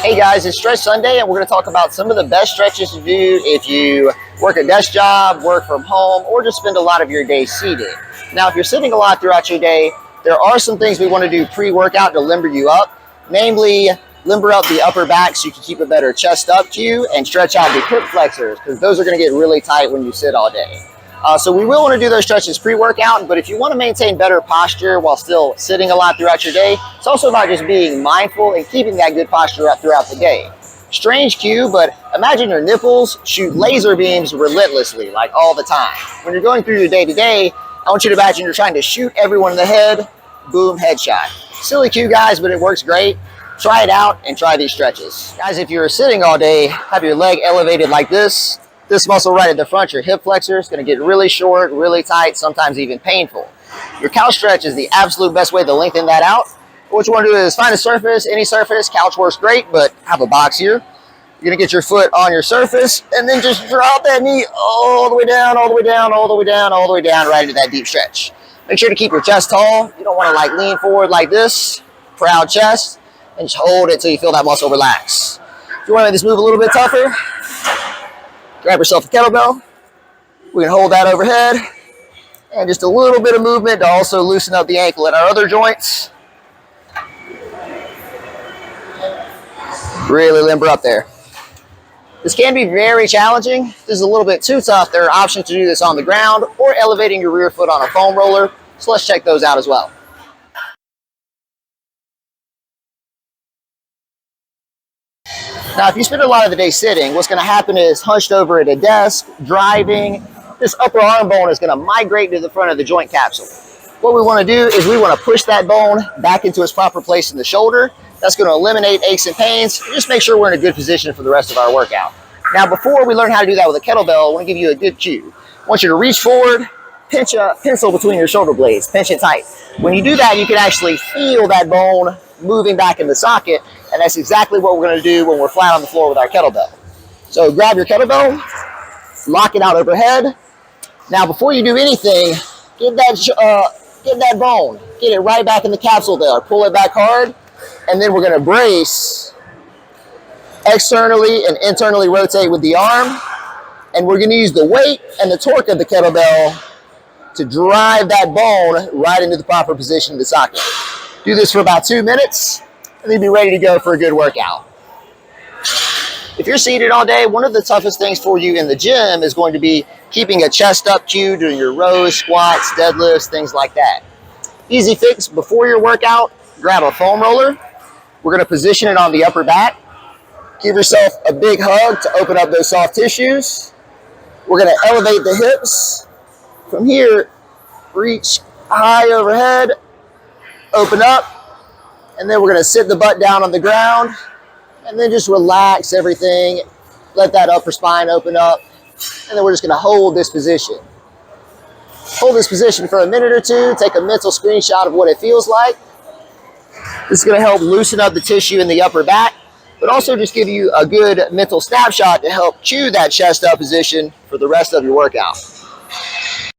Hey guys, it's Stretch Sunday and we're going to talk about some of the best stretches to do if you work a desk job, work from home, or just spend a lot of your day seated. Now, if you're sitting a lot throughout your day, there are some things we want to do pre-workout to limber you up, namely limber up the upper back so you can keep a better chest up cue and stretch out the hip flexors because those are going to get really tight when you sit all day. So we will want to do those stretches pre-workout, but if you want to maintain better posture while still sitting a lot throughout your day, it's also about just being mindful and keeping that good posture up throughout the day. Strange cue, but imagine your nipples shoot laser beams relentlessly, like all the time. When you're going through your day-to-day, I want you to imagine you're trying to shoot everyone in the head, boom, headshot. Silly cue, guys, but it works great. Try it out and try these stretches. Guys, if you're sitting all day, have your leg elevated like this. This muscle right at the front, your hip flexor, is going to get really short, really tight, sometimes even painful. Your couch stretch is the absolute best way to lengthen that out. What you want to do is find a surface, any surface. Couch works great, but have a box here. You're going to get your foot on your surface and then just drop that knee all the way down, all the way down, all the way down, all the way down, right into that deep stretch. Make sure to keep your chest tall. You don't want to like lean forward like this, proud chest, and just hold it till you feel that muscle relax. If you want to make this move a little bit tougher, grab yourself a kettlebell. We can hold that overhead. And just a little bit of movement to also loosen up the ankle and our other joints. Really limber up there. This can be very challenging. If this is a little bit too tough, there are options to do this on the ground or elevating your rear foot on a foam roller. So let's check those out as well. Now, if you spend a lot of the day sitting, what's going to happen is hunched over at a desk, driving, this upper arm bone is going to migrate to the front of the joint capsule. What we want to do is we want to push that bone back into its proper place in the shoulder. That's going to eliminate aches and pains. And just make sure we're in a good position for the rest of our workout. Now, before we learn how to do that with a kettlebell, I want to give you a good cue. I want you to reach forward, pinch a pencil between your shoulder blades, pinch it tight. When you do that, you can actually feel that bone moving back in the socket. And that's exactly what we're going to do when we're flat on the floor with our kettlebell. So grab your kettlebell, lock it out overhead. Now, before you do anything, get that bone, get it right back in the capsule there. Pull it back hard, and then we're going to brace externally and internally rotate with the arm. And we're going to use the weight and the torque of the kettlebell to drive that bone right into the proper position of the socket. Do this for about 2 minutes. And then be ready to go for a good workout. If you're seated all day, one of the toughest things for you in the gym is going to be keeping a chest up cue, doing your rows, squats, deadlifts, things like that. Easy fix before your workout, grab a foam roller. We're going to position it on the upper back. Give yourself a big hug to open up those soft tissues. We're going to elevate the hips. From here, reach high overhead, open up. And then we're going to sit the butt down on the ground and then just relax everything. Let that upper spine open up. And then we're just going to hold this position. Hold this position for a minute or two. Take a mental screenshot of what it feels like. This is going to help loosen up the tissue in the upper back, but also just give you a good mental snapshot to help cue that chest up position for the rest of your workout.